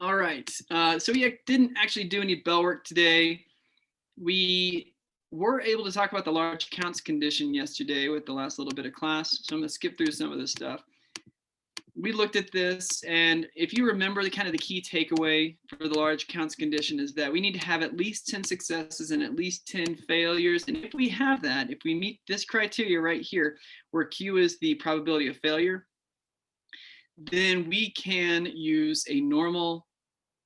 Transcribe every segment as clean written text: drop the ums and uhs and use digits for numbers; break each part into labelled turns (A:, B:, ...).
A: All right. So we didn't actually do any bell work today. We were able to talk about the large counts condition yesterday with the last little bit of class. So I'm going to skip through some of this stuff. We looked at this, and if you remember, the kind of the key takeaway for the large counts condition is that we need to have at least 10 successes and at least 10 failures. And if we have that, if we meet this criteria right here, where Q is the probability of failure, then we can use a normal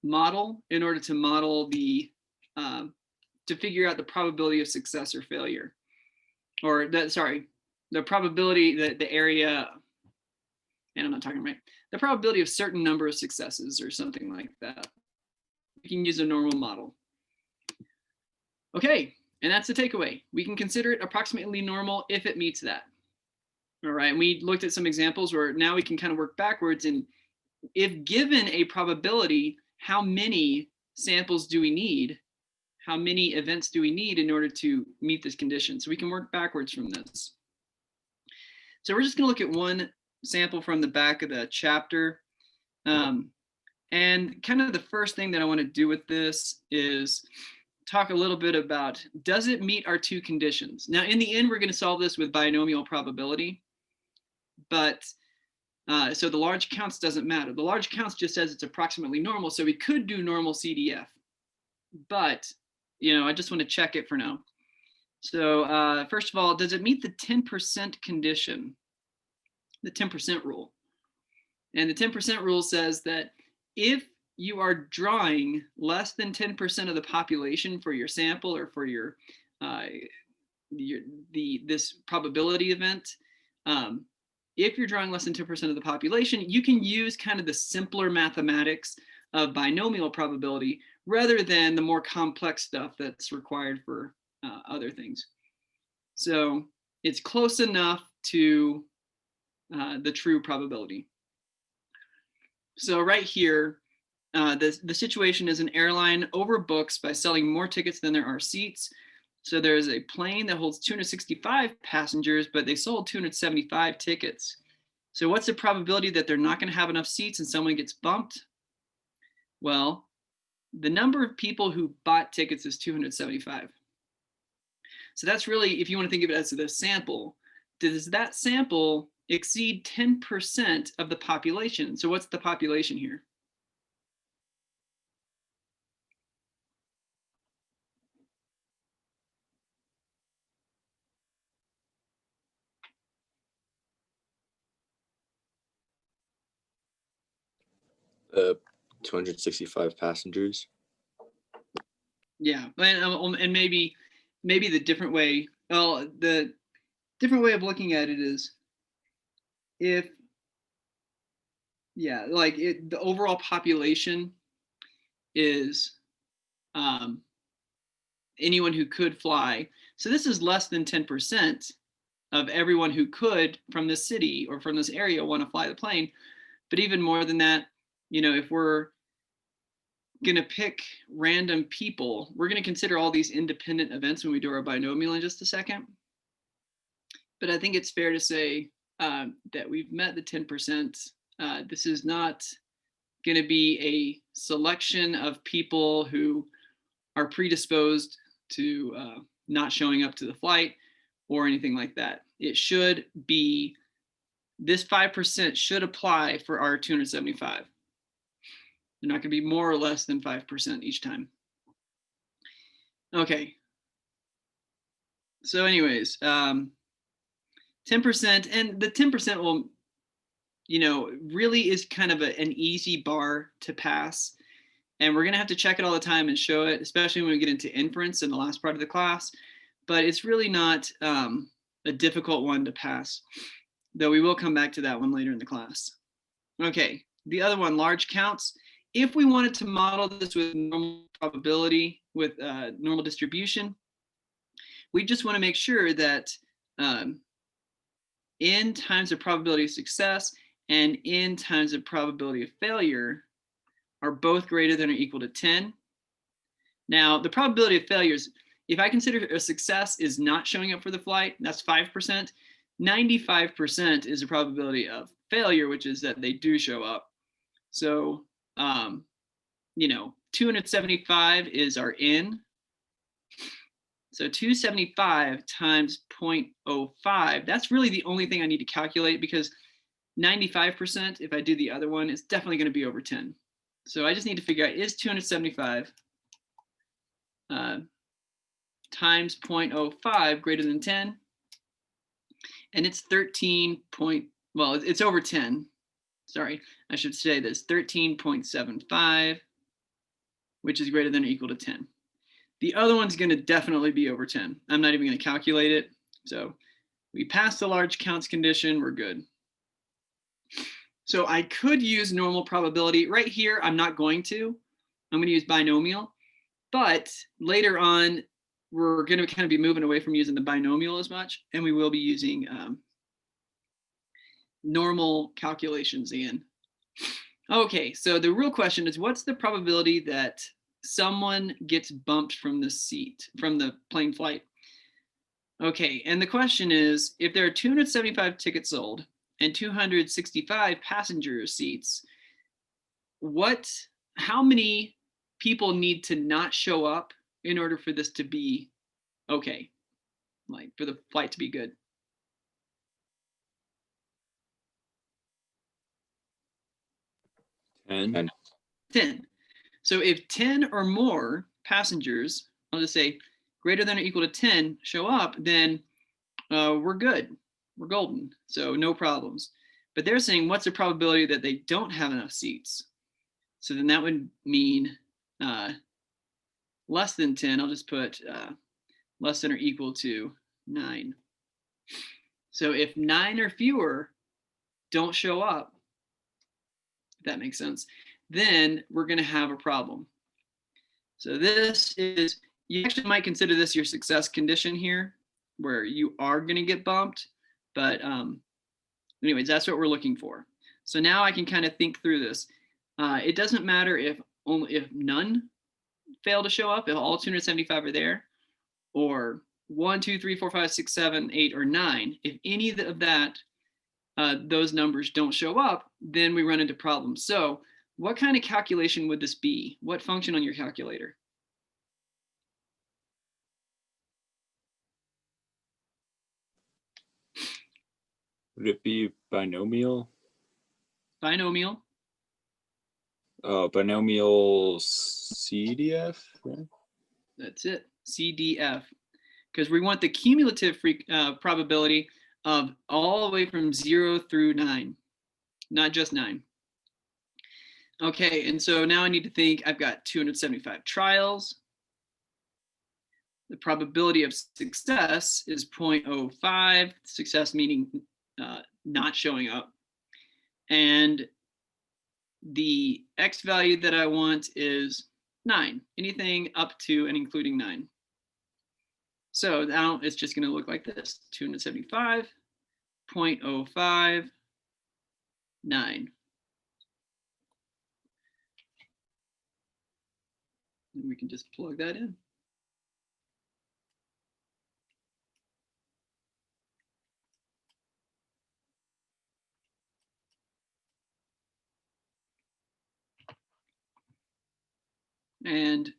A: model in order to model the to figure out the probability of success or failure, or the probability that the area, and I'm not talking right, the probability of certain number of successes or something like that. We can use a normal model. Okay, and that's the takeaway. We can consider it approximately normal if it meets that. All right, and we looked at some examples where now we can kind of work backwards, and if given a probability, how many samples do we need? How many events do we need in order to meet this condition? So we can work backwards from this. So we're just going to look at one sample from the back of the chapter. And kind of the first thing that I want to do with this is talk a little bit about, does it meet our two conditions? Now, in the end, we're going to solve this with binomial probability. But so the large counts doesn't matter. The large counts just says it's approximately normal. So we could do normal CDF. But I just want to check it for now. So first of all, does it meet the 10% condition, the 10% rule? And the 10% rule says that if you are drawing less than 10% of the population for your sample or for your this probability event, if you're drawing less than 10% of the population, you can use kind of the simpler mathematics of binomial probability rather than the more complex stuff that's required for other things. So it's close enough to the true probability. So right here, the situation is an airline overbooks by selling more tickets than there are seats. So there's a plane that holds 265 passengers, but they sold 275 tickets. So what's the probability that they're not going to have enough seats and someone gets bumped? Well, the number of people who bought tickets is 275. So that's really, if you want to think of it as the sample, does that sample exceed 10% of the population? So what's the population here?
B: Uh, 265 passengers.
A: Yeah, and maybe the different way. Well, the different way of looking at it is if, like the overall population is anyone who could fly. So this is less than 10% of everyone who could from this city or from this area want to fly the plane. But even more than that, if we're going to pick random people, we're going to consider all these independent events when we do our binomial in just a second. But I think it's fair to say that we've met the 10%. This is not going to be a selection of people who are predisposed to not showing up to the flight or anything like that. It should be, this 5% should apply for our 275. They're not going to be more or less than 5% each time. Okay. So anyways, 10%, and the 10% will, really is kind of an easy bar to pass. And we're going to have to check it all the time and show it, especially when we get into inference in the last part of the class. But it's really not a difficult one to pass, though we will come back to that one later in the class. Okay, the other one, large counts. If we wanted to model this with normal probability, with normal distribution, we just want to make sure that n times the probability of success and n times the probability of failure are both greater than or equal to 10. Now, the probability of failures, if I consider a success is not showing up for the flight, that's 5%. 95% is the probability of failure, which is that they do show up. So 275 is our N. So 275 times 0.05, that's really the only thing I need to calculate, because 95%, if I do the other one, is definitely going to be over 10. So I just need to figure out, is 275 times 0.05 greater than 10? And it's 13 point, well, it's over 10. Sorry, I should say this, 13.75, which is greater than or equal to 10. The other one's going to definitely be over 10. I'm not even going to calculate it. So we pass the large counts condition, we're good. So I could use normal probability. Right here, I'm not going to. I'm going to use binomial. But later on, we're going to kind of be moving away from using the binomial as much, and we will be using normal calculations again. Okay, so the real question is, what's the probability that someone gets bumped from the seat, from the plane flight? Okay, and the question is, if there are 275 tickets sold and 265 passenger seats, how many people need to not show up in order for this to be okay, like for the flight to be good?
B: And
A: 10. So if 10 or more passengers, I'll just say greater than or equal to 10, show up, then we're good. We're golden. So no problems. But they're saying, what's the probability that they don't have enough seats? So then that would mean less than 10. I'll just put less than or equal to 9. So if 9 or fewer don't show up, if that makes sense, then we're going to have a problem. So this is, you actually might consider this your success condition here, where you are going to get bumped. But anyways, that's what we're looking for. So now I can kind of think through this. It doesn't matter if none fail to show up, if all 275 are there, or 1, 2, 3, 4, 5, 6, 7, 8, or 9. If any of that, those numbers don't show up, then we run into problems. So what kind of calculation would this be? What function on your calculator?
B: would it be binomial?
A: Binomial.
B: Binomial CDF, right?
A: That's it, CDF. Because we want the cumulative probability of all the way from 0 through 9, not just 9. Okay, and so now I need to think, I've got 275 trials. The probability of success is 0.05, success meaning not showing up. And the X value that I want is 9, anything up to and including 9. So now it's just going to look like this, 275, 0.05, 9. And we can just plug that in. And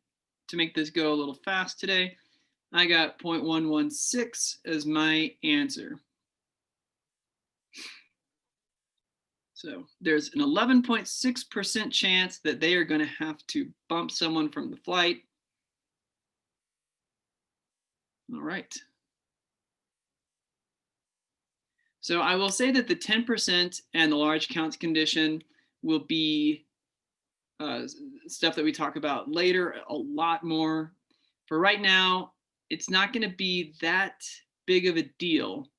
A: to make this go a little fast today, I got 0.116 as my answer. So there's an 11.6% chance that they are going to have to bump someone from the flight. All right. So I will say that the 10% and the large counts condition will be stuff that we talk about later a lot more. For right now, it's not going to be that big of a deal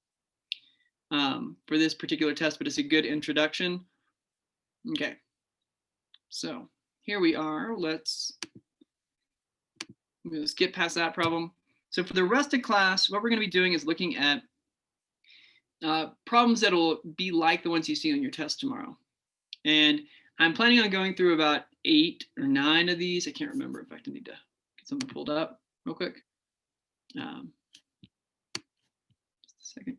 A: for this particular test, but it's a good introduction. Okay, so here we are. Let's skip past that problem. So for the rest of class, what we're going to be doing is looking at problems that will be like the ones you see on your test tomorrow. And I'm planning on going through about 8 or 9 of these. I can't remember. In fact, I need to get something pulled up real quick. Just a second.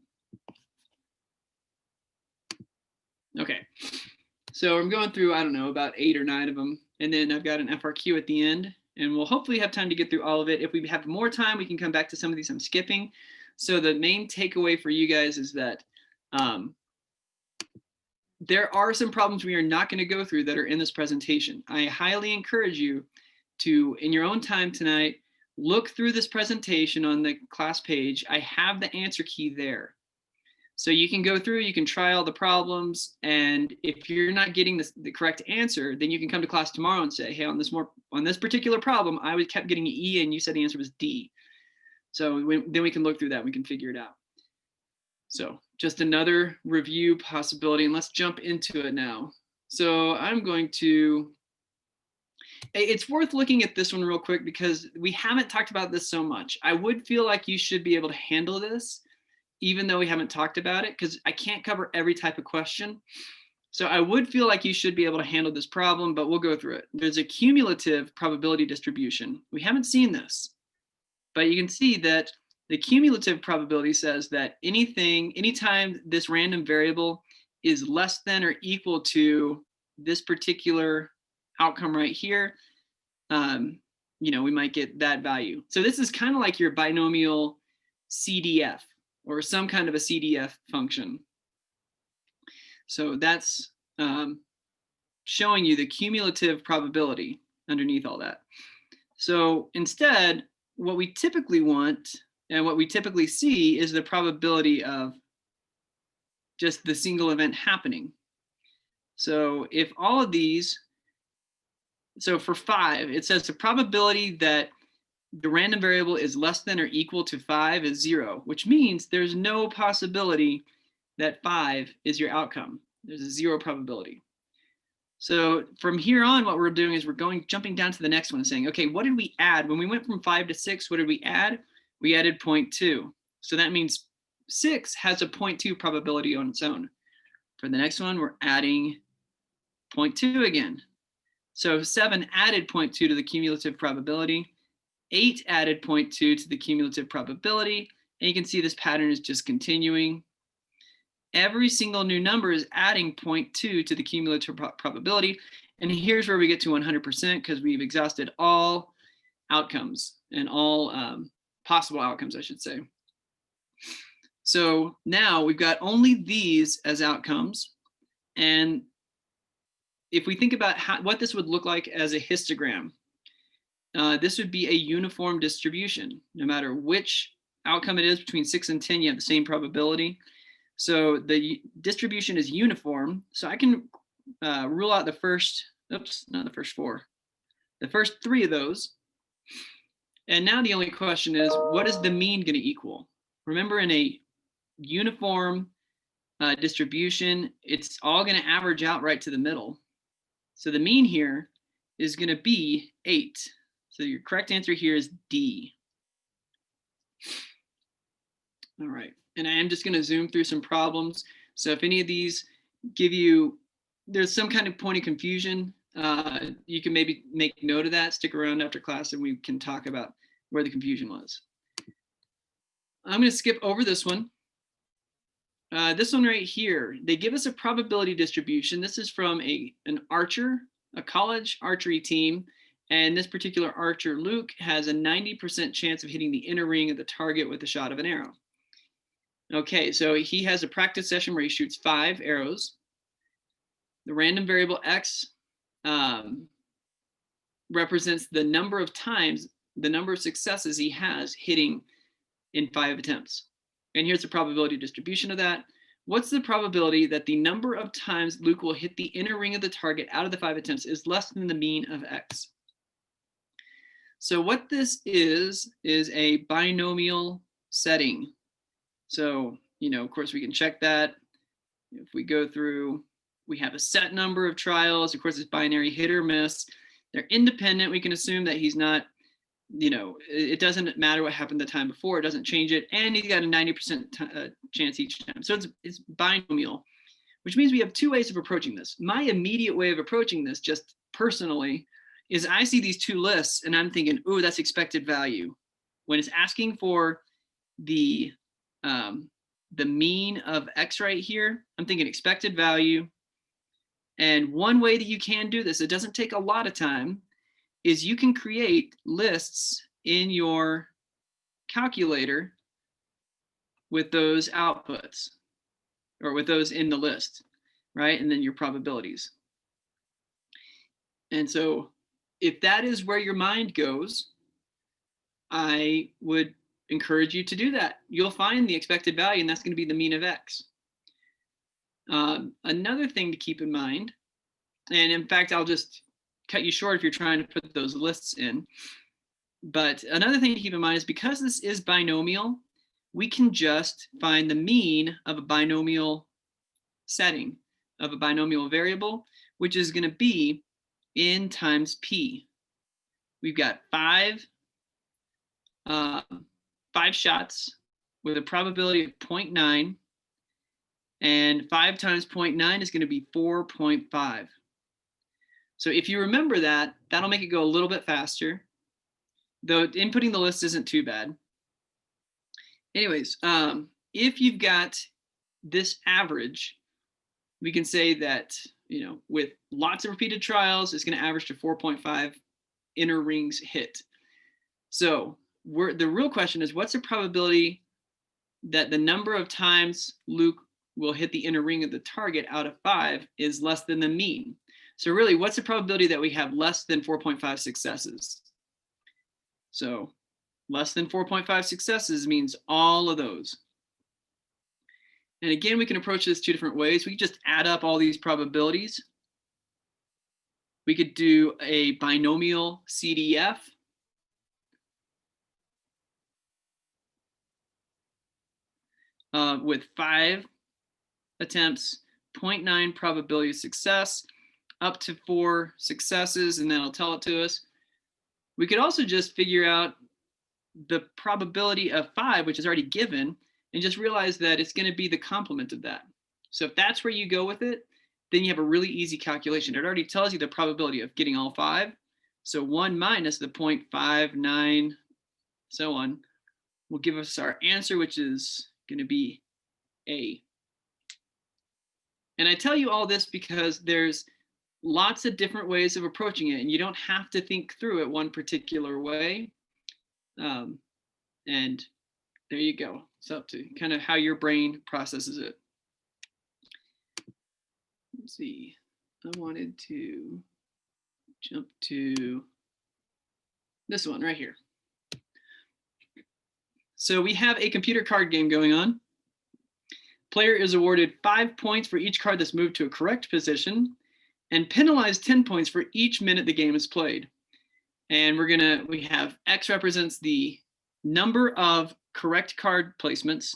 A: Okay, so I'm going through, I don't know, about 8 or 9 of them. And then I've got an FRQ at the end, and we'll hopefully have time to get through all of it. If we have more time, we can come back to some of these I'm skipping. So the main takeaway for you guys is that there are some problems we are not going to go through that are in this presentation. I highly encourage you to, in your own time tonight, look through this presentation on the class page. I have the answer key there. So you can go through, you can try all the problems, and if you're not getting the correct answer, then you can come to class tomorrow and say, hey, on this particular problem, I kept getting an E and you said the answer was D. So then we can look through that, we can figure it out. So just another review possibility, and let's jump into it now. So I'm going to, it's worth looking at this one real quick because we haven't talked about this so much. I would feel like you should be able to handle this, even though we haven't talked about it, because I can't cover every type of question. So I would feel like you should be able to handle this problem, but we'll go through it. There's a cumulative probability distribution. We haven't seen this, but you can see that the cumulative probability says that anytime this random variable is less than or equal to this particular outcome right here, we might get that value. So this is kind of like your binomial CDF or some kind of a CDF function. So that's showing you the cumulative probability underneath all that. So instead, what we typically want and what we typically see is the probability of just the single event happening. So if all of these, so for 5, it says the probability that the random variable is less than or equal to 5 is 0, which means there's no possibility that 5 is your outcome. There's a 0 probability. So from here on, what we're doing is we're jumping down to the next one and saying, okay, what did we add? When we went from 5 to 6, what did we add? We added 0.2. So that means 6 has a 0.2 probability on its own. For the next one, we're adding 0.2 again. So 7 added 0.2 to the cumulative probability. 8 added 0.2 to the cumulative probability. And you can see this pattern is just continuing. Every single new number is adding 0.2 to the cumulative probability. And here's where we get to 100% because we've exhausted all outcomes and all possible outcomes, I should say. So now we've got only these as outcomes. And if we think about what this would look like as a histogram, this would be a uniform distribution. No matter which outcome it is between 6 and 10, you have the same probability. So the distribution is uniform. So I can rule out the first, not the first 4, the first 3 of those. And now the only question is, what is the mean going to equal? Remember, in a uniform distribution, it's all going to average out right to the middle. So the mean here is going to be 8. So your correct answer here is D. All right, and I am just going to zoom through some problems. So if any of these give you, there's some kind of point of confusion, you can maybe make note of that, stick around after class and we can talk about where the confusion was. I'm going to skip over this one. This one right here, they give us a probability distribution. This is from an archer, a college archery team. And this particular archer, Luke, has a 90% chance of hitting the inner ring of the target with a shot of an arrow. Okay, so he has a practice session where he shoots 5 arrows. The random variable X represents the number of times, the number of successes he has hitting in 5 attempts. And here's the probability distribution of that. What's the probability that the number of times Luke will hit the inner ring of the target out of the 5 attempts is less than the mean of X? So what this is a binomial setting. So, of course, we can check that. If we go through, we have a set number of trials. Of course, it's binary hit or miss. They're independent. We can assume that he's not, it doesn't matter what happened the time before. It doesn't change it. And he's got a 90% chance each time. So it's binomial, which means we have 2 ways of approaching this. My immediate way of approaching this, just personally, is I see these 2 lists and I'm thinking, ooh, that's expected value. When it's asking for the mean of X right here, I'm thinking expected value. And one way that you can do this, it doesn't take a lot of time, is you can create lists in your calculator with those outputs, or with those in the list, right? And then your probabilities. And so if that is where your mind goes, I would encourage you to do that. You'll find the expected value, and that's going to be the mean of X. Another thing to keep in mind, and in fact, I'll just cut you short if you're trying to put those lists in. But another thing to keep in mind is because this is binomial, we can just find the mean of a binomial setting of a binomial variable, which is going to be n times p. We've got five shots with a probability of 0.9, and 5 times 0.9 is going to be 4.5. So if you remember that, that'll make it go a little bit faster, though inputting the list isn't too bad. Anyways, if you've got this average, we can say that, you know, with lots of repeated trials, it's going to average to 4.5 inner rings hit. So the real question is, what's the probability that the number of times Luke will hit the inner ring of the target out of 5 is less than the mean? So really, what's the probability that we have less than 4.5 successes? So less than 4.5 successes means all of those. And again, we can approach this 2 different ways. We can just add up all these probabilities. We could do a binomial CDF. With 5 attempts, 0.9 probability of success, up to 4 successes, and then it'll tell it to us. We could also just figure out the probability of 5, which is already given, and just realize that it's going to be the complement of that. So if that's where you go with it, then you have a really easy calculation. It already tells you the probability of getting all 5. So 1 minus the 0.59, so on, will give us our answer, which is going to be A. And I tell you all this because there's lots of different ways of approaching it, and you don't have to think through it one particular way. And there you go. It's up to kind of how your brain processes it. Let's see. I wanted to jump to this one right here. So we have a computer card game going on. Player is awarded 5 points for each card that's moved to a correct position, and penalized 10 points for each minute the game is played. And we have X represents the number of correct card placements,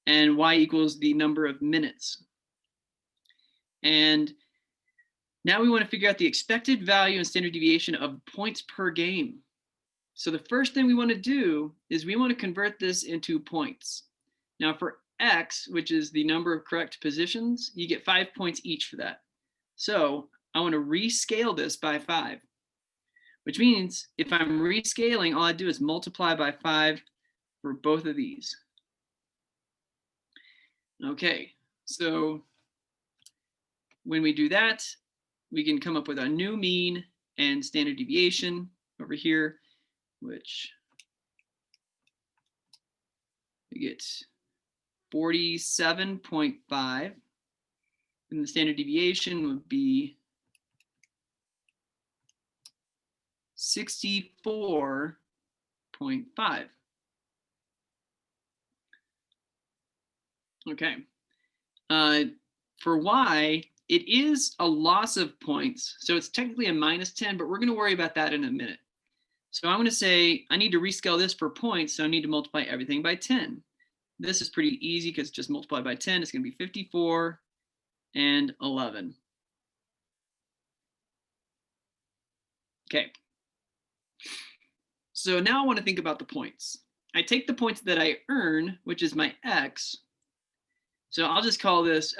A: and Y equals the number of minutes. And now we want to figure out the expected value and standard deviation of points per game. So the first thing we want to do is we want to convert this into points. Now for X, which is the number of correct positions, you get 5 points each for that. So I want to rescale this by 5, which means if I'm rescaling, all I do is multiply by 5 for both of these. Okay, so when we do that, we can come up with a new mean and standard deviation over here, which we get 47.5, and the standard deviation would be 64.5. Okay. For Y, it is a loss of points, so it's technically a -10, but we're going to worry about that in a minute. So I'm going to say I need to rescale this for points, so I need to multiply everything by 10. This is pretty easy because just multiply by 10. It's going to be 54 and 11. Okay. So now I want to think about the points. I take the points that I earn, which is my X. So I'll just call this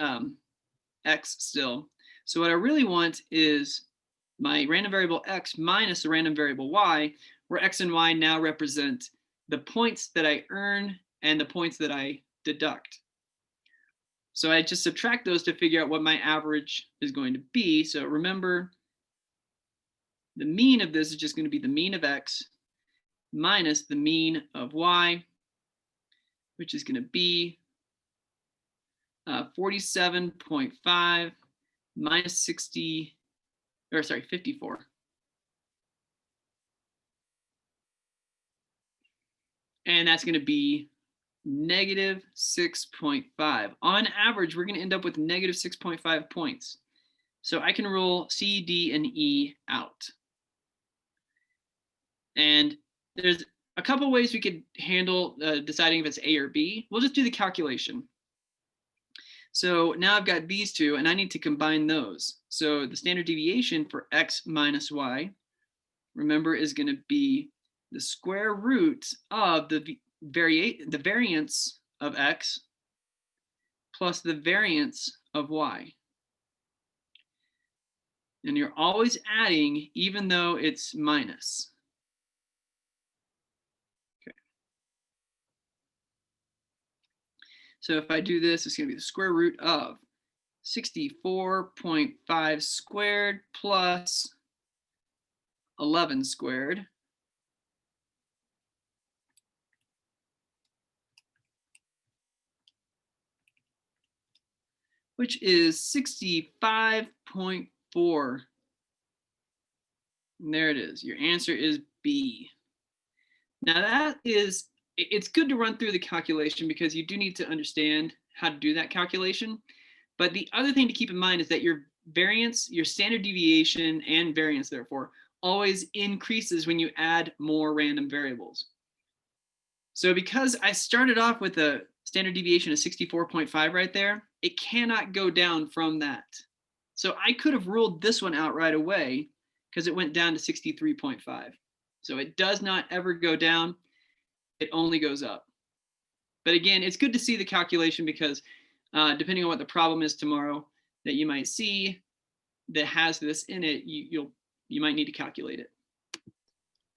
A: X still. So what I really want is my random variable X minus the random variable Y, where X and Y now represent the points that I earn and the points that I deduct. So I just subtract those to figure out what my average is going to be. So remember, the mean of this is just going to be the mean of x minus the mean of y, which is going to be 47.5 minus 60, or sorry, 54. And that's going to be negative 6.5. On average, we're going to end up with negative 6.5 points. So I can rule C, D, and E out. And there's a couple ways we could handle deciding if it's A or B. We'll just do the calculation. So now I've got these two, and I need to combine those. So the standard deviation for x minus y, remember, is going to be the square root of the variance of x plus the variance of y. And you're always adding even though it's minus. Okay. So if I do this, it's going to be the square root of 64.5 squared plus 11 squared. Which is 65.4. And there it is. Your answer is B. Now that is, it's good to run through the calculation because you do need to understand how to do that calculation. But the other thing to keep in mind is that your variance, your standard deviation and variance, therefore, always increases when you add more random variables. So because I started off with a standard deviation of 64.5 right there, it cannot go down from that. So I could have ruled this one out right away because it went down to 63.5. So it does not ever go down. It only goes up. But again, it's good to see the calculation because depending on what the problem is tomorrow that you might see that has this in it, you might need to calculate it.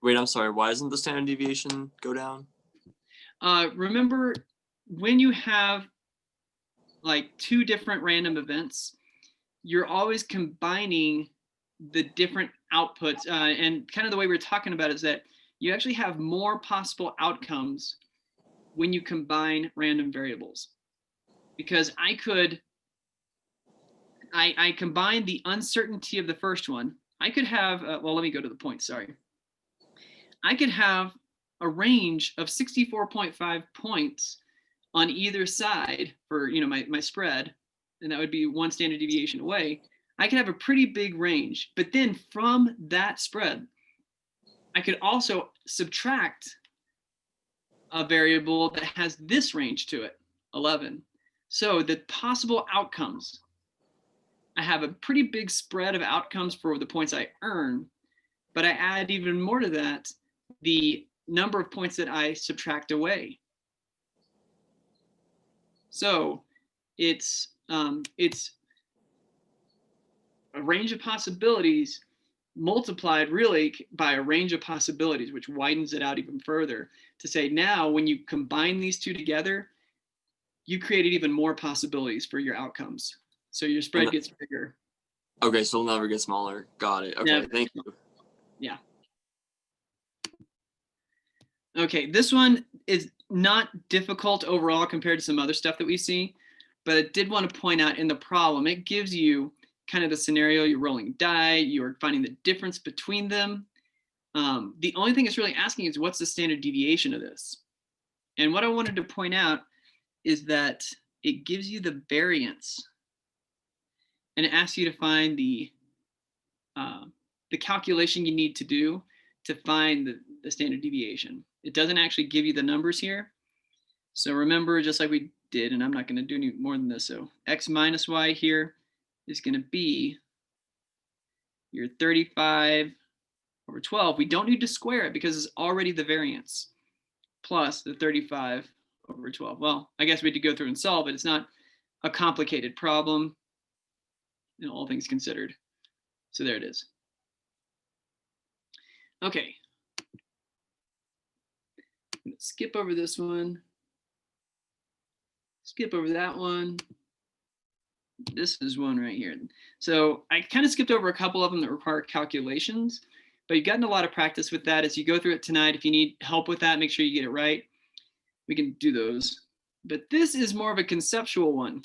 C: Wait, I'm sorry. Why doesn't the standard deviation go down?
A: Remember, when you have like two different random events, you're always combining the different outputs. And kind of the way we're talking about is that you actually have more possible outcomes when you combine random variables. Because I combine the uncertainty of the first one. I could have, well, let me go to the point, sorry. I could have a range of 64.5 points on either side for my spread, and that would be one standard deviation away. I could have a pretty big range, but then from that spread, I could also subtract a variable that has this range to it, 11. So the possible outcomes, I have a pretty big spread of outcomes for the points I earn, but I add even more to that, the number of points that I subtract away. So it's a range of possibilities multiplied really by a range of possibilities, which widens it out even further to say now when you combine these two together, you created even more possibilities for your outcomes. So your spread gets bigger.
C: Okay, so it'll never get smaller. Got it. Okay,
A: Never.
C: Thank you.
A: Yeah. Okay, this one is not difficult overall compared to some other stuff that we see, but I did want to point out in the problem, it gives you kind of the scenario, you're rolling die, you're finding the difference between them. The only thing it's really asking is what's the standard deviation of this? And what I wanted to point out is that it gives you the variance and it asks you to find the calculation you need to do to find the standard deviation. It doesn't actually give you the numbers here. So remember, just like we did, and I'm not going to do any more than this. So x minus y here is going to be your 35 over 12. We don't need to square it because it's already the variance plus the 35 over 12. Well, I guess we had to go through and solve it. It's not a complicated problem, all things considered. So there it is. Okay. Skip over this one. Skip over that one. This is one right here. So I kind of skipped over a couple of them that require calculations, but you've gotten a lot of practice with that. As you go through it tonight, if you need help with that, make sure you get it right. We can do those. But this is more of a conceptual one.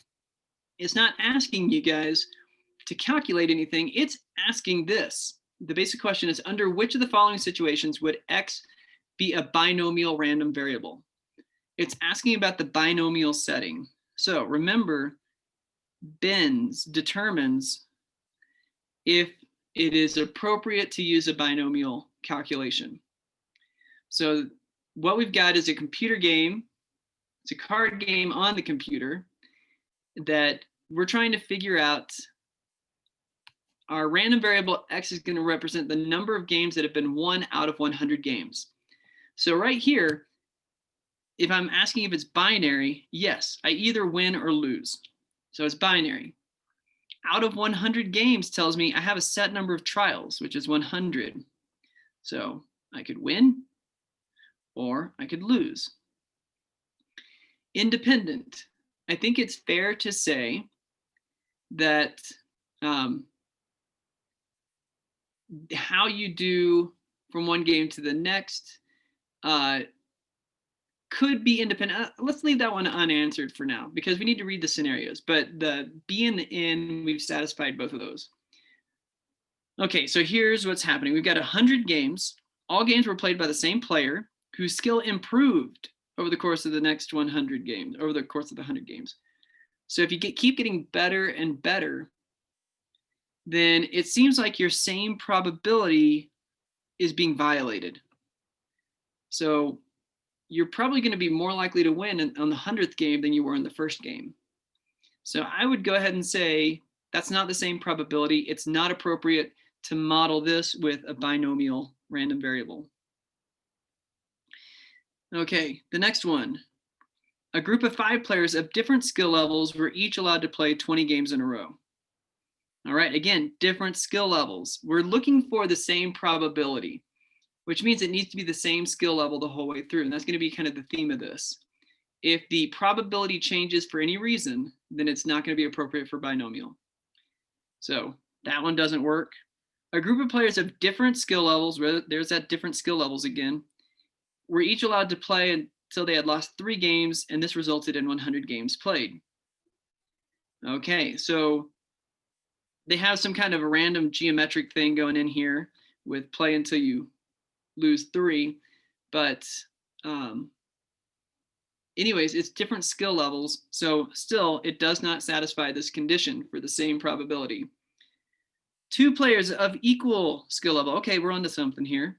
A: It's not asking you guys to calculate anything. It's asking this. The basic question is, under which of the following situations would X be a binomial random variable? It's asking about the binomial setting. So remember, Benz determines if it is appropriate to use a binomial calculation. So what we've got is a computer game. It's a card game on the computer that we're trying to figure out. Our random variable X is going to represent the number of games that have been won out of 100 games. So right here, if I'm asking if it's binary, yes, I either win or lose. So it's binary. Out of 100 games tells me I have a set number of trials, which is 100. So I could win or I could lose. Independent. I think it's fair to say that how you do from one game to the next could be independent. Let's leave that one unanswered for now because we need to read the scenarios, but the B and the N, we've satisfied both of those. Okay, so here's what's happening. We've got 100 games. All games were played by the same player whose skill improved over the course of the next 100 games, over the course of the 100 games. So if you keep getting better and better, then it seems like your same probability is being violated. So you're probably going to be more likely to win on the 100th game than you were in the first game. So I would go ahead and say that's not the same probability. It's not appropriate to model this with a binomial random variable. Okay, the next one. A group of 5 players of different skill levels were each allowed to play 20 games in a row. All right, again, different skill levels. We're looking for the same probability, which means it needs to be the same skill level the whole way through. And that's going to be kind of the theme of this. If the probability changes for any reason, then it's not going to be appropriate for binomial. So that one doesn't work. A group of players of different skill levels, there's that different skill levels again, were each allowed to play until they had lost 3 games, and this resulted in 100 games played. Okay, so they have some kind of a random geometric thing going in here with play until you lose 3, but anyways, it's different skill levels, so still it does not satisfy this condition for the same probability. 2 players of equal skill level, okay, we're onto something here,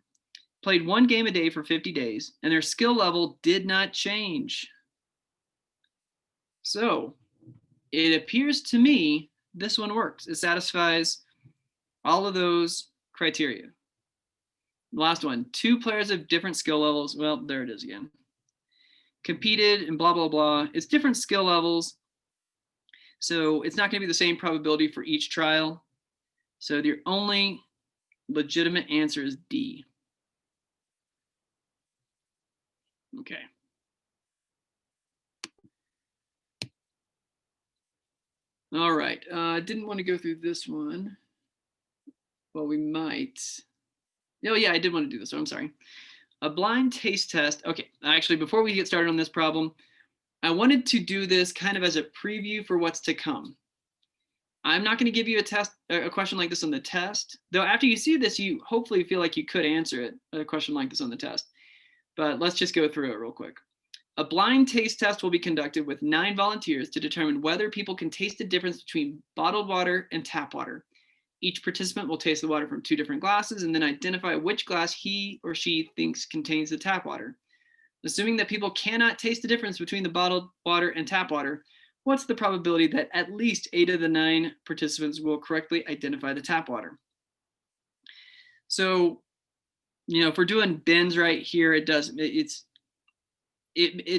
A: played 1 game a day for 50 days, and their skill level did not change. So it appears to me this one works. It satisfies all of those criteria. Last one, 2 players of different skill levels. Well, there it is again. Competed and blah, blah, blah. It's different skill levels. So it's not going to be the same probability for each trial. So the only legitimate answer is D. Okay. All right. I didn't want to go through this one. Well, we might. Oh, yeah, I did want to do this. I'm sorry. A blind taste test. Okay, actually, before we get started on this problem, I wanted to do this kind of as a preview for what's to come. I'm not going to give you a question like this on the test, though after you see this, you hopefully feel like you could answer it, a question like this on the test. But let's just go through it real quick. A blind taste test will be conducted with 9 volunteers to determine whether people can taste the difference between bottled water and tap water. Each participant will taste the water from 2 different glasses and then identify which glass he or she thinks contains the tap water. Assuming that people cannot taste the difference between the bottled water and tap water, what's the probability that at least 8 of the 9 participants will correctly identify the tap water? So, if we're doing bins right here, it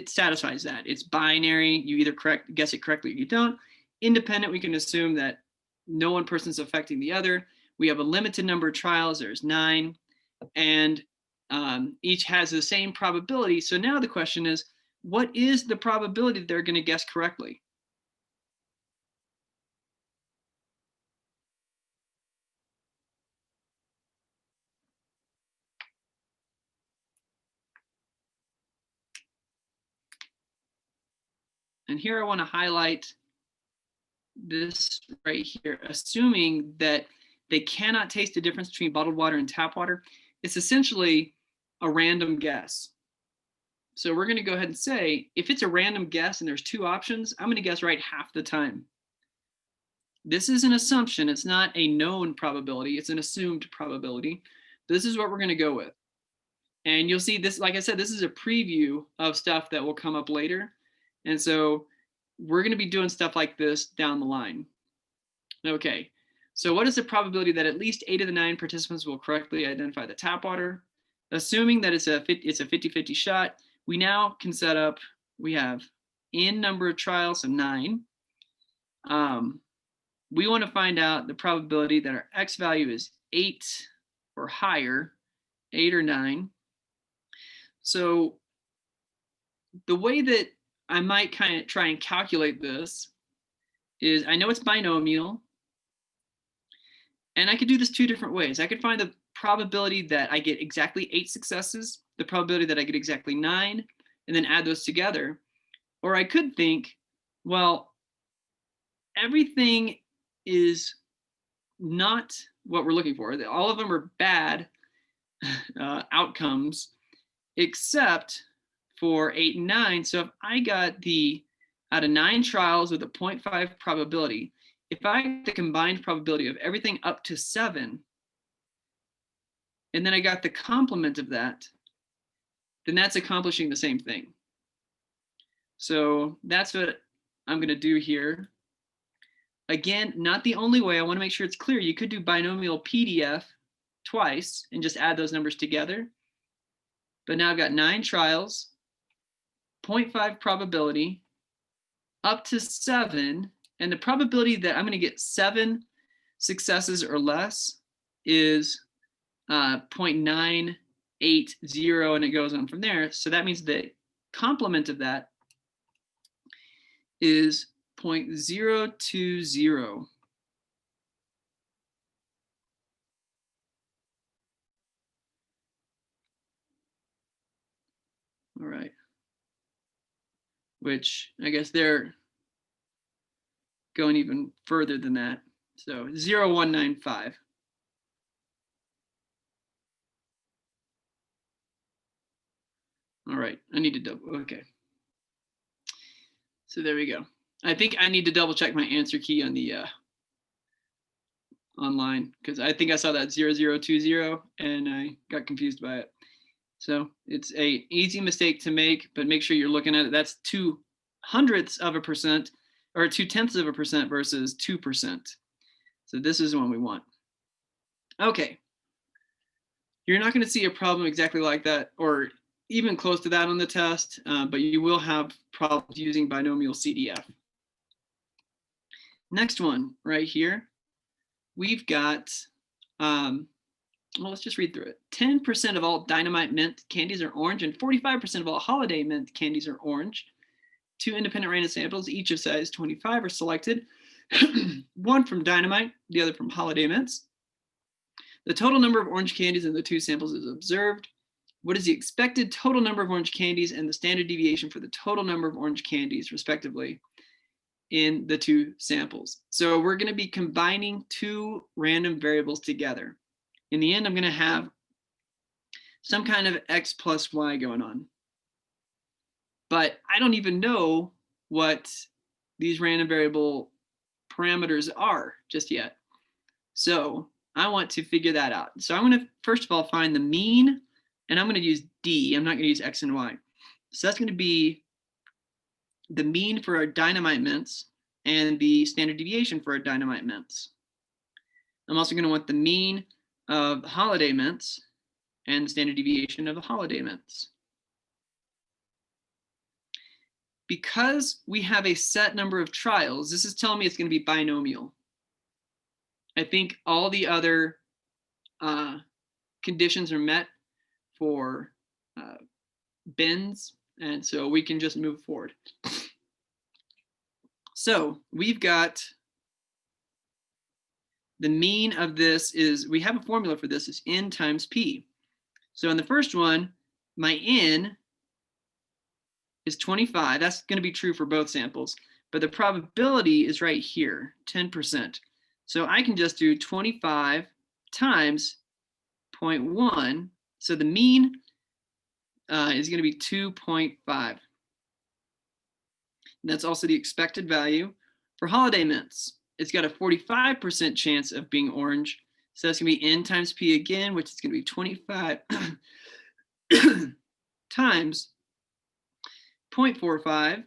A: satisfies that. It's binary. You either guess it correctly or you don't. Independent, we can assume that no one person's affecting the other. We have a limited number of trials. There's 9, and each has the same probability. So now the question is, what is the probability they're going to guess correctly? And here I want to highlight this right here, assuming that they cannot taste the difference between bottled water and tap water. It's essentially a random guess. So we're going to go ahead and say, if it's a random guess and there's two options, I'm going to guess right half the time. This is an assumption. It's not a known probability. It's an assumed probability. This is what we're going to go with. And you'll see this, like I said, this is a preview of stuff that will come up later. And so we're going to be doing stuff like this down the line. Okay, so what is the probability that at least 8 of the 9 participants will correctly identify the tap water? Assuming that it's a 50-50 shot, we now can set up, we have n number of trials, so 9. We want to find out the probability that our X value is 8 or higher, 8 or 9. So the way that I might kind of try and calculate this is, I know it's binomial, and I could do this 2 different ways. I could find the probability that I get exactly 8 successes, the probability that I get exactly 9, and then add those together. Or I could think, well, everything is not what we're looking for. All of them are bad outcomes, except for 8 and 9. So if I got out of 9 trials with a 0.5 probability, if I get the combined probability of everything up to 7, and then I got the complement of that, then that's accomplishing the same thing. So that's what I'm going to do here. Again, not the only way. I want to make sure it's clear. You could do binomial PDF twice and just add those numbers together. But now I've got 9 trials, 0.5 probability, up to 7. And the probability that I'm going to get 7 successes or less is 0.980, and it goes on from there. So that means the complement of that is 0.020. All right. Which I guess they're going even further than that. So 0.195. All right, I need to double, okay. So there we go. I think I need to double check my answer key on the online, because I think I saw that 0020 and I got confused by it. So it's a easy mistake to make, but make sure you're looking at it. That's 0.02% or 0.2% versus 2%. So this is one we want. Okay. You're not going to see a problem exactly like that or even close to that on the test, but you will have problems using binomial CDF. Next one right here, we've got, well, let's just read through it. 10% of all Dynamite Mint candies are orange and 45% of all Holiday Mint candies are orange. 2 independent random samples, each of size 25, are selected. One from Dynamite, the other from Holiday Mints. The total number of orange candies in the 2 samples is observed. What is the expected total number of orange candies and the standard deviation for the total number of orange candies, respectively, in the 2 samples? So we're going to be combining 2 random variables together. In the end, I'm going to have some kind of X plus Y going on. But I don't even know what these random variable parameters are just yet. So I want to figure that out. So I'm going to, first of all, find the mean, and I'm going to use D. I'm not going to use X and Y. So that's going to be the mean for our Dynamite Mints and the standard deviation for our Dynamite Mints. I'm also going to want the mean of Holiday Mints and the standard deviation of the Holiday Mints. Because we have a set number of trials, this is telling me it's going to be binomial. I think all the other conditions are met for bins, and so we can just move forward. So we've got the mean of this is, we have a formula for this, is N times P. So in the first one, my N is 25. That's going to be true for both samples, but the probability is right here, 10%. So I can just do 25 times 0.1. So the mean is going to be 2.5. That's also the expected value. For holiday mints, it's got a 45% chance of being orange. So that's going to be n times p again, which is going to be 25 times 0.45,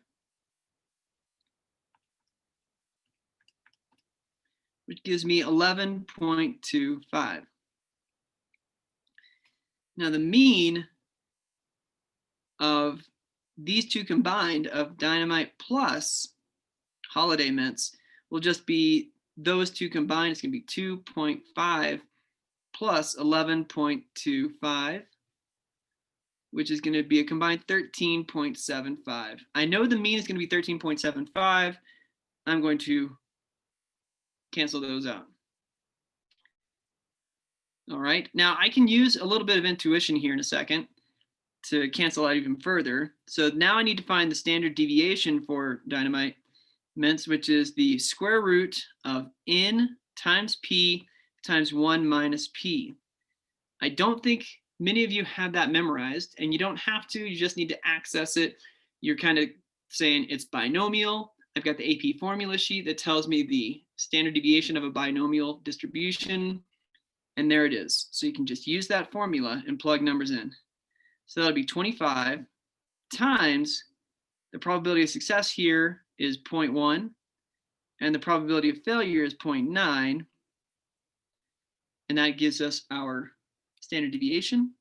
A: which gives me 11.25. Now the mean of these two combined, of Dynamite plus holiday mints, will just be those two combined. It's going to be 2.5 plus 11.25, which is going to be a combined 13.75. I know the mean is going to be 13.75. I'm going to cancel those out. All right, now I can use a little bit of intuition here in a second to cancel out even further. So now I need to find the standard deviation for Dynamite mints, which is the square root of n times p times 1 minus p. I don't think many of you have that memorized, and you don't have to, you just need to access it. You're kind of saying it's binomial. I've got the AP formula sheet that tells me the standard deviation of a binomial distribution, and there it is. So you can just use that formula and plug numbers in. So that'll be 25 times the probability of success here is 0.1, and the probability of failure is 0.9, and that gives us our standard deviation.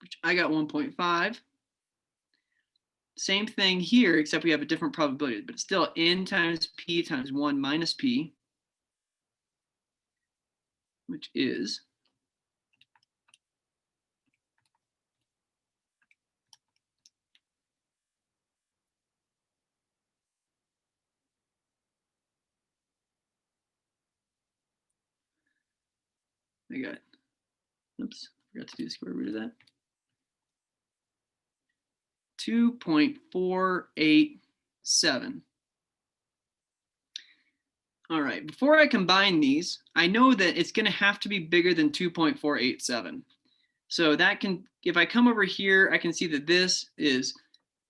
A: Which I got 1.5. Same thing here, except we have a different probability, but it's still n times p times 1 minus p, which is I got, oops, forgot to do the square root of that. 2.487. All right, before I combine these, I know that it's going to have to be bigger than 2.487. So that can, if I come over here, I can see that this is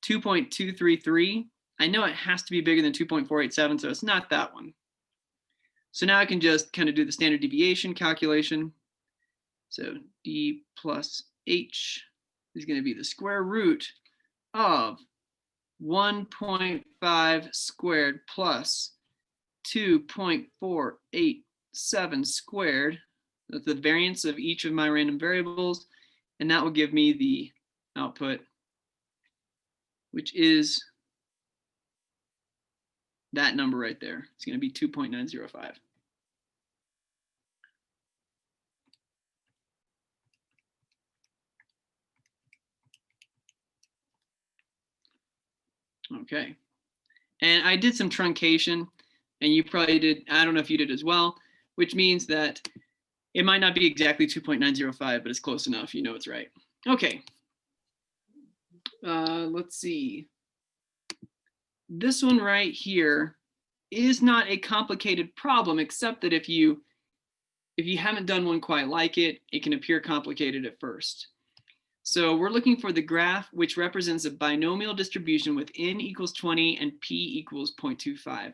A: 2.233. I know it has to be bigger than 2.487, so it's not that one. So now I can just kind of do the standard deviation calculation. So d plus h is going to be the square root of 1.5 squared plus 2.487 squared. That's the variance of each of my random variables, and that will give me the output, which is that number right there. It's going to be 2.905. Okay, and I did some truncation, and you probably did, I don't know if you did as well, which means that it might not be exactly 2.905, but it's close enough, you know it's right. Okay, let's see. This one right here is not a complicated problem, except that if you haven't done one quite like it, it can appear complicated at first. So we're looking for the graph which represents a binomial distribution with n equals 20 and p equals 0.25.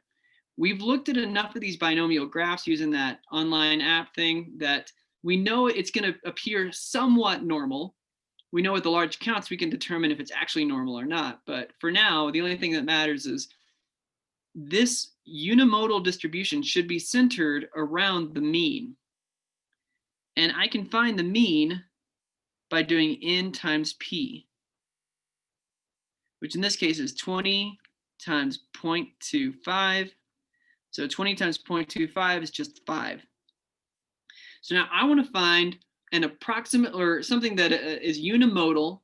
A: We've looked at enough of these binomial graphs using that online app thing that we know it's going to appear somewhat normal. We know with the large counts we can determine if it's actually normal or not. But for now, the only thing that matters is this unimodal distribution should be centered around the mean. And I can find the mean by doing n times p, which in this case is 20 times 0.25. So 20 times 0.25 is just 5. So now I want to find an approximate, or something that is unimodal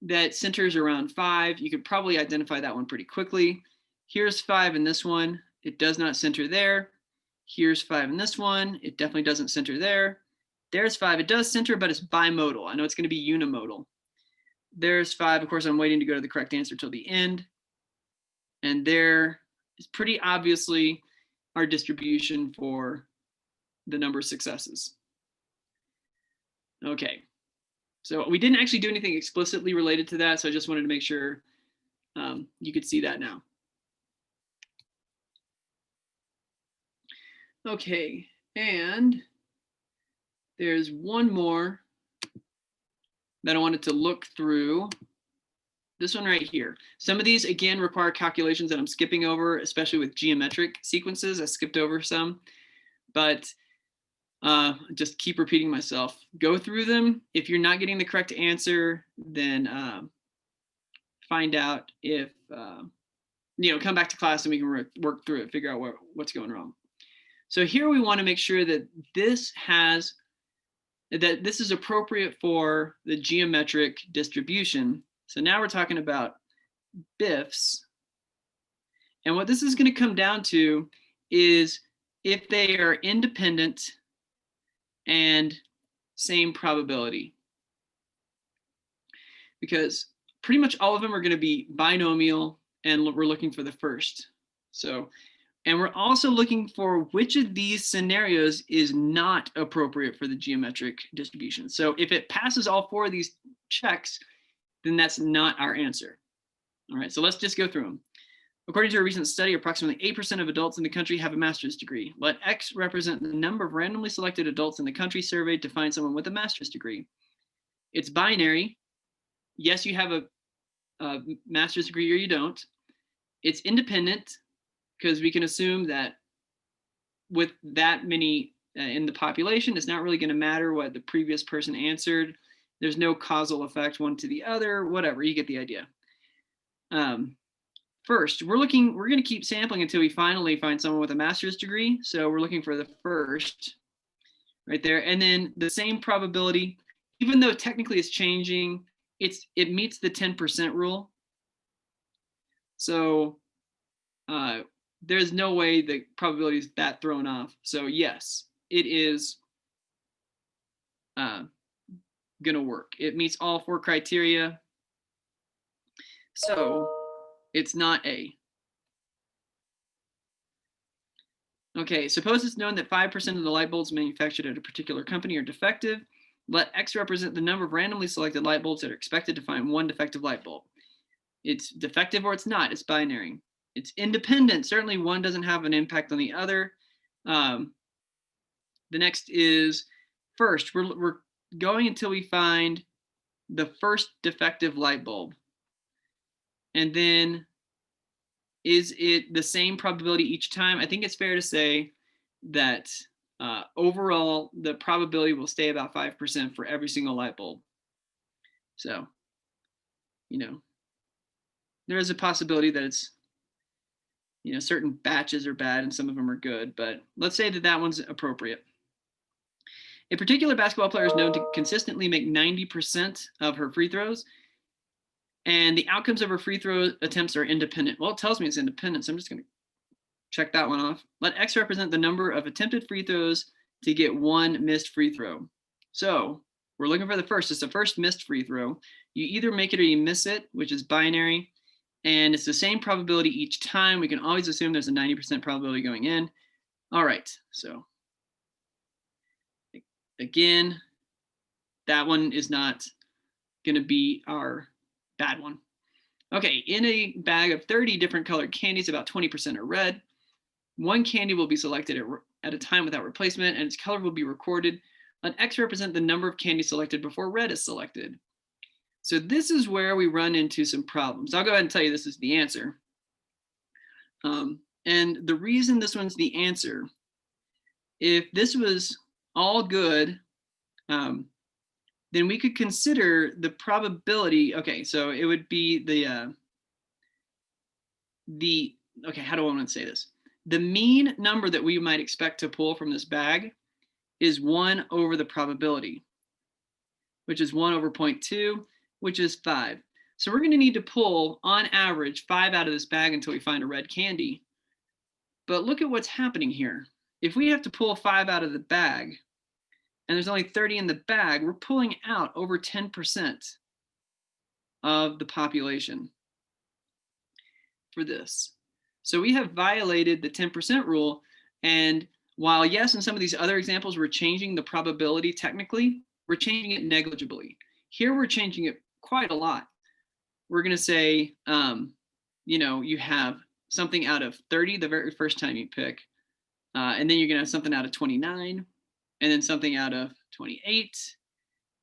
A: that centers around 5. You could probably identify that one pretty quickly. Here's 5 in this one. It does not center there. Here's 5 in this one. It definitely doesn't center there. There's 5. It does center, but it's bimodal. I know it's going to be unimodal. There's 5. Of course, I'm waiting to go to the correct answer till the end. And there is pretty obviously our distribution for the number of successes. Okay, so we didn't actually do anything explicitly related to that, so I just wanted to make sure you could see that now. Okay, and there's one more that I wanted to look through. This one right here. Some of these, again, require calculations that I'm skipping over, especially with geometric sequences. I skipped over some, but just keep repeating myself. Go through them. If you're not getting the correct answer, then find out if, come back to class and we can work through it, figure out what's going wrong. So here we want to make sure that this is appropriate for the geometric distribution. So now we're talking about BIFs. And what this is going to come down to is if they are independent and same probability. Because pretty much all of them are going to be binomial, and we're looking for the first. And we're also looking for which of these scenarios is not appropriate for the geometric distribution. So if it passes all 4 of these checks, then that's not our answer. All right, so let's just go through them. According to a recent study, approximately 8% of adults in the country have a master's degree. Let X represent the number of randomly selected adults in the country surveyed to find someone with a master's degree. It's binary. Yes, you have a master's degree or you don't. It's independent, because we can assume that with that many in the population, it's not really going to matter what the previous person answered. There's no causal effect one to the other, whatever, you get the idea. First, we're going to keep sampling until we finally find someone with a master's degree. So we're looking for the first right there. And then the same probability, even though technically it's changing, it meets the 10% rule. So there's no way the probability is that thrown off. So yes, it is gonna work. It meets all 4 criteria. So it's not A. Okay, suppose it's known that 5% of the light bulbs manufactured at a particular company are defective. Let X represent the number of randomly selected light bulbs that are expected to find one defective light bulb. It's defective or it's not, it's binary. It's independent. Certainly one doesn't have an impact on the other. The next is first. We're going until we find the first defective light bulb. And then is it the same probability each time? I think it's fair to say that overall, the probability will stay about 5% for every single light bulb. So, there is a possibility that it's, certain batches are bad and some of them are good, but let's say that one's appropriate. A particular basketball player is known to consistently make 90% of her free throws, and the outcomes of her free throw attempts are independent. Well, it tells me it's independent, so I'm just going to check that one off. Let X represent the number of attempted free throws to get one missed free throw. So we're looking for the first. It's the first missed free throw. You either make it or you miss it, which is binary. And it's the same probability each time. We can always assume there's a 90% probability going in. All right, so again, that one is not gonna be our bad one. Okay, in a bag of 30 different colored candies, about 20% are red. One candy will be selected at a time without replacement, and its color will be recorded. Let X represent the number of candies selected before red is selected. So this is where we run into some problems. I'll go ahead and tell you this is the answer. And the reason this one's the answer, if this was all good, then we could consider the probability. Okay, so it would be okay, how do I want to say this? The mean number that we might expect to pull from this bag is 1 over the probability, which is 1 over 0.2, which is 5. So we're going to need to pull, on average, 5 out of this bag until we find a red candy. But look at what's happening here. If we have to pull 5 out of the bag, and there's only 30 in the bag, we're pulling out over 10% of the population for this. So we have violated the 10% rule. And while yes, in some of these other examples, we're changing the probability technically, we're changing it negligibly. Here we're changing it quite a lot. We're going to say, you know, you have something out of 30 the very first time you pick, and then you're going to have something out of 29, and then something out of 28,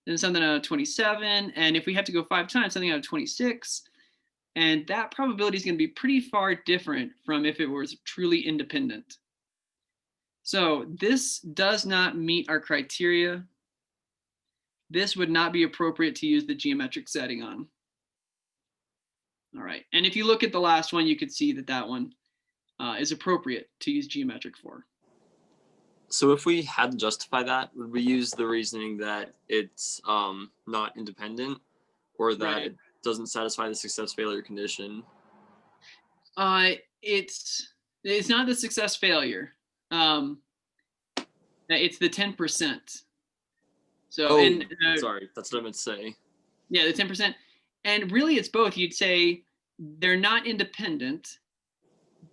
A: then something out of 27, and if we have to go 5 times, something out of 26, and that probability is going to be pretty far different from if it was truly independent. So this does not meet our criteria. This would not be appropriate to use the geometric setting on. All right, and if you look at the last one, you could see that that one is appropriate to use geometric for.
C: So if we had to justify that, would we use the reasoning that it's not independent, or that
A: Right.
C: it doesn't satisfy the success failure condition?
A: It's not the success failure. It's the 10%. So
C: Oh,
A: and
C: sorry, that's what I meant to say.
A: yeah, the 10%. And really it's both. You'd say they're not independent,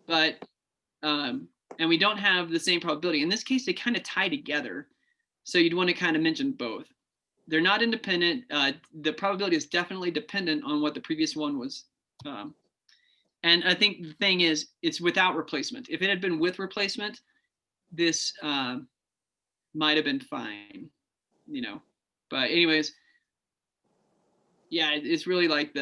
A: but and we don't have the same probability. In this case, they kind of tie together. So you'd want to kind of mention both. They're not independent. The probability is definitely dependent on what the previous one was. And I think the thing is, it's without replacement. If it had been with replacement, this might have been fine, you know. But anyways, yeah, it's really like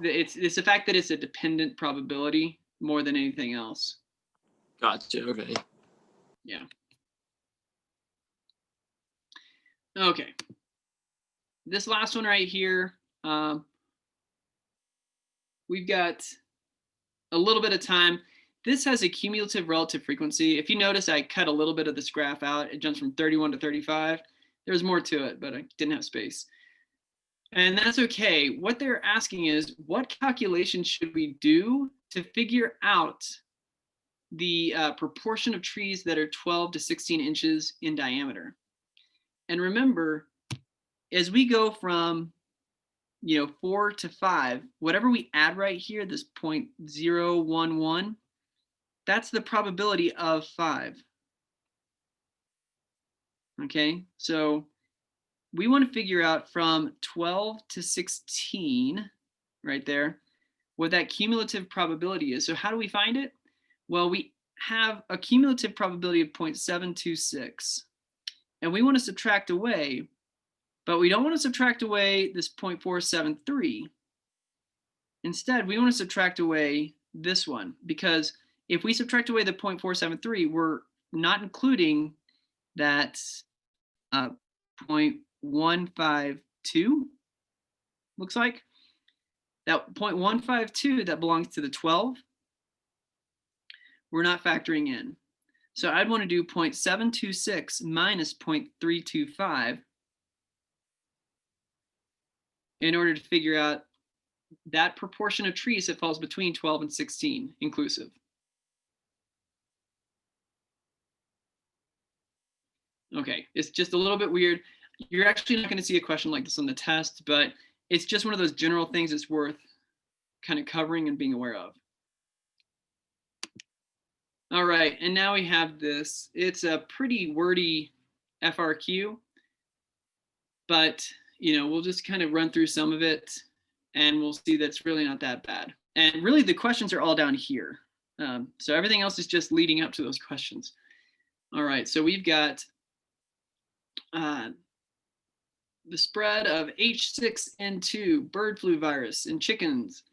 A: it's the fact that it's a dependent probability more than anything else.
C: Gotcha. Okay.
A: Yeah. Okay. This last one right here, we've got a little bit of time. This has a cumulative relative frequency. If you notice, I cut a little bit of this graph out. It jumps from 31 to 35. There's more to it, but I didn't have space. And that's okay. What they're asking is, what calculation should we do to figure out the proportion of trees that are 12 to 16 inches in diameter? And remember, as we go from 4 to 5, whatever we add right here, this 0.011, that's the probability of 5. Okay, so we want to figure out from 12 to 16, right there, what that cumulative probability is. So how do we find it? Well, we have a cumulative probability of 0.726, and we want to subtract away, but we don't want to subtract away this 0.473. Instead, we want to subtract away this one, because if we subtract away the 0.473, we're not including that 0.152, looks like. That 0.152 that belongs to the 12, we're not factoring in. So I'd want to do 0.726 minus 0.325 in order to figure out that proportion of trees that falls between 12 and 16 inclusive. Okay, it's just a little bit weird. You're actually not going to see a question like this on the test, but it's just one of those general things that's worth kind of covering and being aware of. All right, and now we have this. It's a pretty wordy FRQ, but we'll just kind of run through some of it, and we'll see that's really not that bad. And really, the questions are all down here. So everything else is just leading up to those questions. All right, so we've got the spread of H6N2 bird flu virus in chickens.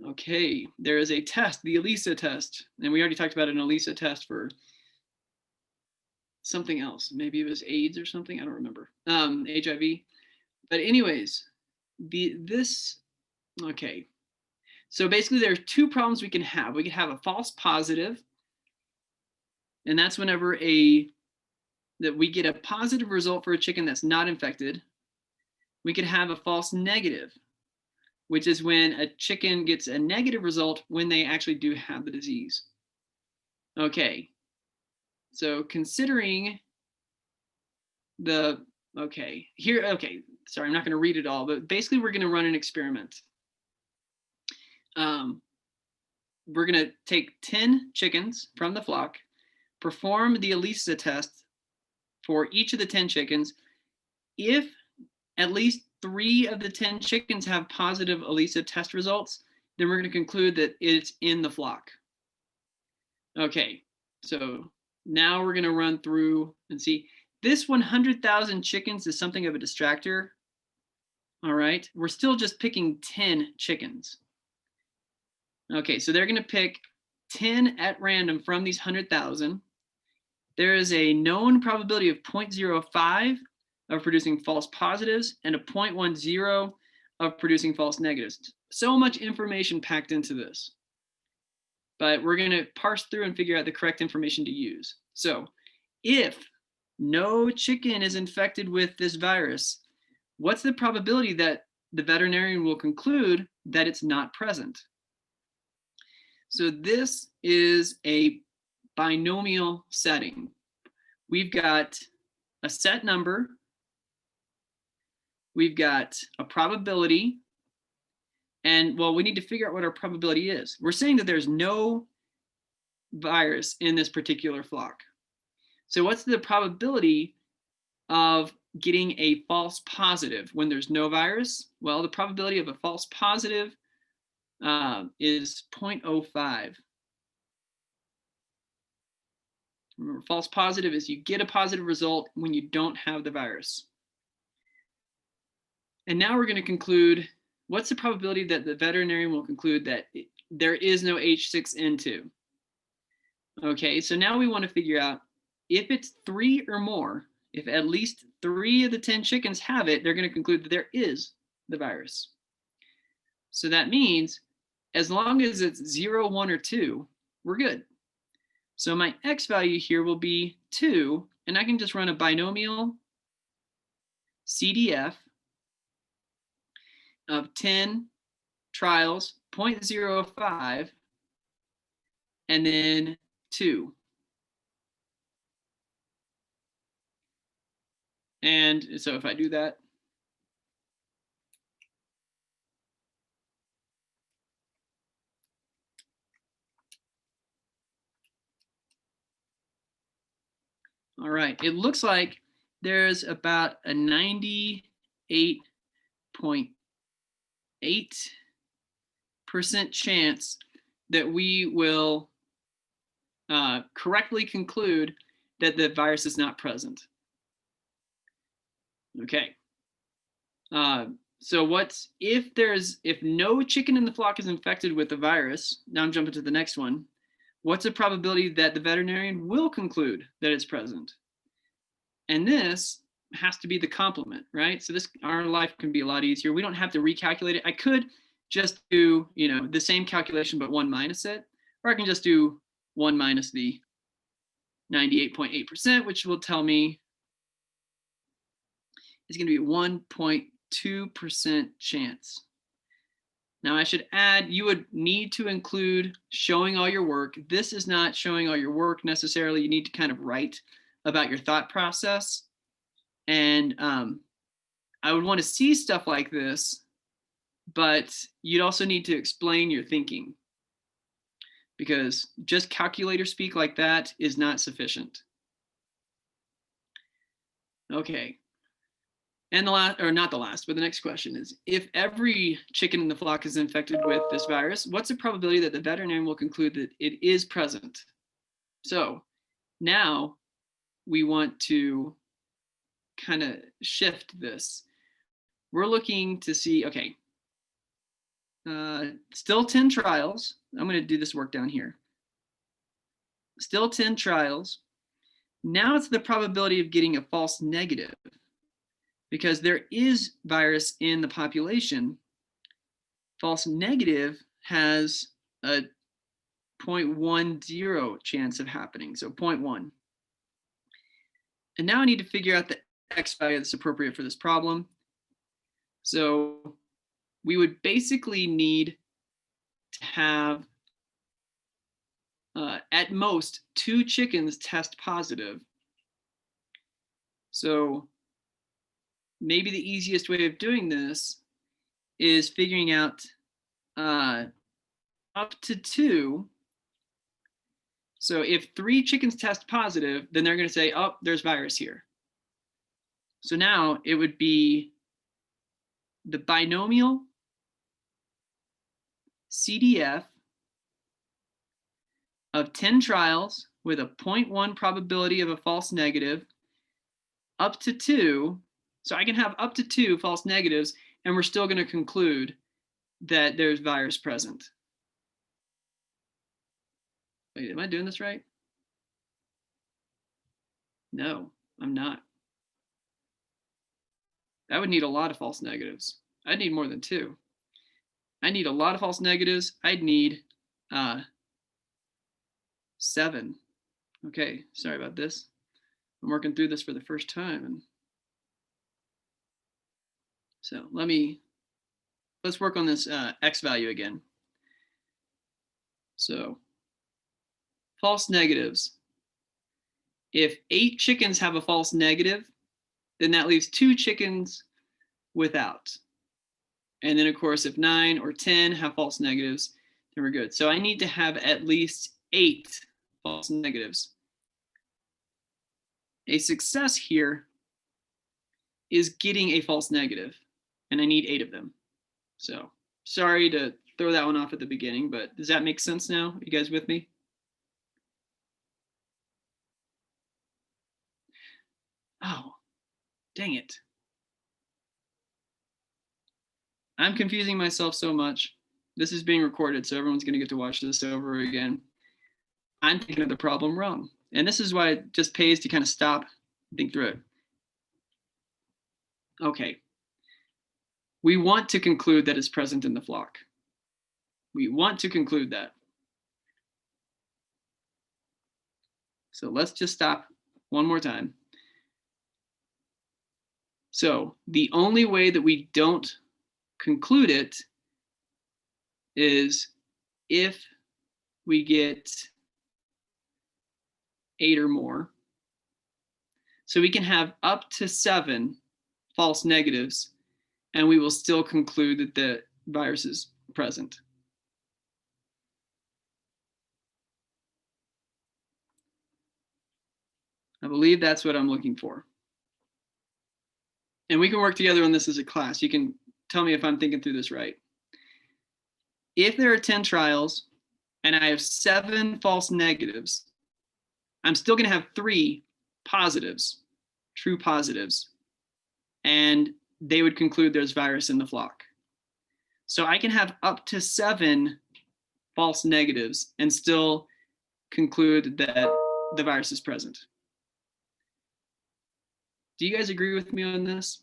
A: Okay, there is a test, the ELISA test, and we already talked about an ELISA test for something else. Maybe it was AIDS or something, I don't remember, HIV. But anyways, okay. So basically there are 2 problems we can have. We can have a false positive, and that's whenever that we get a positive result for a chicken that's not infected. We could have a false negative, which is when a chicken gets a negative result when they actually do have the disease. Okay, So considering the, okay, sorry, I'm not going to read it all, but basically we're going to run an experiment. We're going to take 10 chickens from the flock, perform the ELISA test for each of the 10 chickens. If at least 3 of the 10 chickens have positive ELISA test results, then we're going to conclude that it's in the flock. Okay, so now we're going to run through and see. This 100,000 chickens is something of a distractor. All right, we're still just picking 10 chickens. Okay, so they're going to pick 10 at random from these 100,000. There is a known probability of 0.05 of producing false positives and a 0.10 of producing false negatives. So much information packed into this. But we're going to parse through and figure out the correct information to use. So if no chicken is infected with this virus, what's the probability that the veterinarian will conclude that it's not present? So this is a binomial setting. We've got a set number, we've got a probability, and well, we need to figure out what our probability is. We're saying that there's no virus in this particular flock. So what's the probability of getting a false positive when there's no virus? Well, the probability of a false positive is 0.05. Remember, false positive is you get a positive result when you don't have the virus. And now we're going to conclude, what's the probability that the veterinarian will conclude that there is no H6N2? Okay, so now we want to figure out if it's 3 or more, if at least 3 of the 10 chickens have it, they're going to conclude that there is the virus. So that means as long as it's 0, 1, or 2, we're good. So my X value here will be 2, and I can just run a binomial CDF of 10 trials, 0.05, and then 2. And so if I do that, all right, it looks like there's about a 98.8% chance that we will correctly conclude that the virus is not present. Okay. So if no chicken in the flock is infected with the virus, now I'm jumping to the next one, what's the probability that the veterinarian will conclude that it's present? And this has to be the complement, right? So our life can be a lot easier. We don't have to recalculate it. I could just do, the same calculation, but 1 minus it, or I can just do 1 minus the 98.8%, which will tell me it's going to be 1.2% chance. Now I should add, you would need to include showing all your work. This is not showing all your work necessarily. You need to kind of write about your thought process. And I would want to see stuff like this, but you'd also need to explain your thinking, because just calculator speak like that is not sufficient. Okay. And the last, or not the last, but the next question is, if every chicken in the flock is infected with this virus, what's the probability that the veterinarian will conclude that it is present? So now we want to kind of shift this. We're looking to see, okay, still 10 trials. I'm going to do this work down here. Still 10 trials. Now it's the probability of getting a false negative, because there is virus in the population. False negative has a 0.10 chance of happening, so 0.1. And now I need to figure out the X value that's appropriate for this problem. So we would basically need to have at most 2 chickens test positive. So maybe the easiest way of doing this is figuring out up to 2. So if 3 chickens test positive, then they're going to say, oh, there's virus here. So now it would be the binomial CDF of 10 trials with a 0.1 probability of a false negative up to 2. So I can have up to 2 false negatives, and we're still going to conclude that there's virus present. Wait, am I doing this right? No, I'm not. That would need a lot of false negatives. I'd need more than 2. I need a lot of false negatives. I'd need 7. Okay, sorry about this. I'm working through this for the first time. And so let's work on this X value again. So false negatives. If 8 chickens have a false negative, then that leaves 2 chickens without. And then of course, if 9 or 10 have false negatives, then we're good. So I need to have at least 8 false negatives. A success here is getting a false negative, and I need 8 of them. So sorry to throw that one off at the beginning, but does that make sense now? You guys with me? Oh, dang it. I'm confusing myself so much. This is being recorded, so everyone's going to get to watch this over again. I'm thinking of the problem wrong. And this is why it just pays to kind of stop and think through it. Okay. We want to conclude that it's present in the flock. We want to conclude that. So let's just stop one more time. So the only way that we don't conclude it is if we get 8 or more. So we can have up to 7 false negatives, and we will still conclude that the virus is present. I believe that's what I'm looking for. And we can work together on this as a class. You can tell me if I'm thinking through this right. If there are 10 trials and I have 7 false negatives, I'm still going to have 3 positives, true positives, and they would conclude there's virus in the flock. So I can have up to 7 false negatives and still conclude that the virus is present. Do you guys agree with me on this?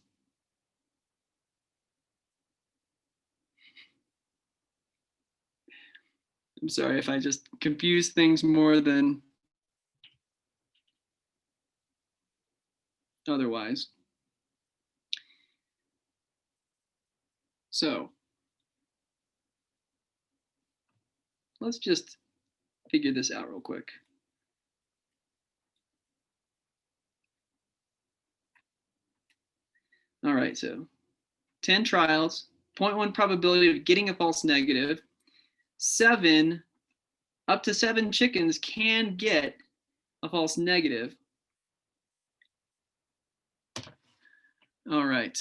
A: I'm sorry if I just confuse things more than otherwise. So let's just figure this out real quick. All right, so 10 trials, 0.1 probability of getting a false negative. 7, up to 7 chickens can get a false negative. All right.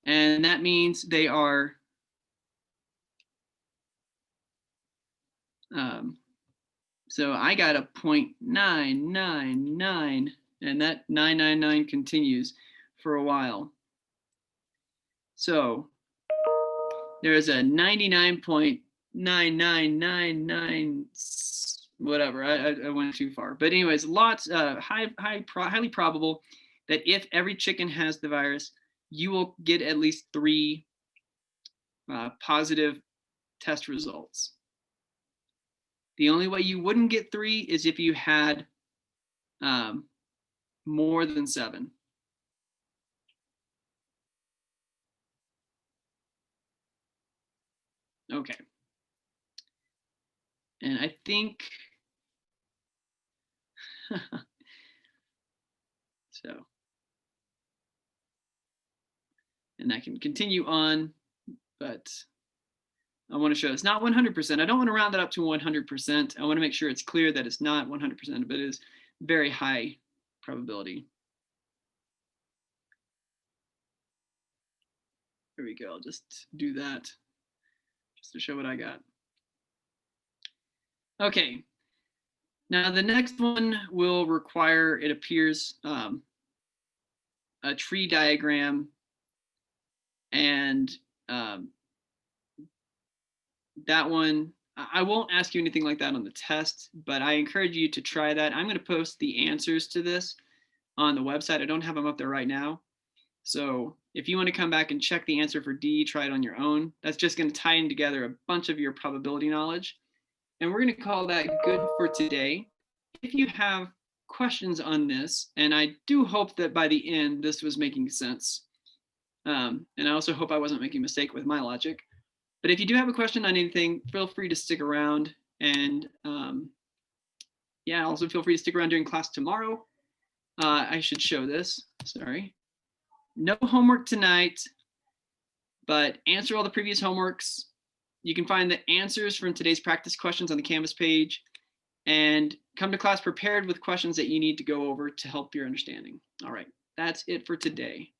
A: And that means they are so I got a 0.999, and that 999 continues for a while. So there's a 99.9999 whatever. I went too far, but anyways, lots highly probable that if every chicken has the virus, you will get at least 3 positive test results. The only way you wouldn't get 3 is if you had more than 7. Okay. And I think, so, and I can continue on, but I want to show it's not 100%. I don't want to round that up to 100%. I want to make sure it's clear that it's not 100%, but it is very high probability. There we go. I'll just do that just to show what I got. Okay. Now the next one will require, it appears, a tree diagram, and that one, I won't ask you anything like that on the test, but I encourage you to try that. I'm going to post the answers to this on the website. I don't have them up there right now. So if you want to come back and check the answer for D, try it on your own. That's just going to tie in together a bunch of your probability knowledge. And we're going to call that good for today. If you have questions on this, and I do hope that by the end this was making sense, and I also hope I wasn't making a mistake with my logic. But if you do have a question on anything, feel free to stick around. And yeah, also feel free to stick around during class tomorrow. I should show this, sorry. No homework tonight, but answer all the previous homeworks. You can find the answers from today's practice questions on the Canvas page, and come to class prepared with questions that you need to go over to help your understanding. All right, that's it for today.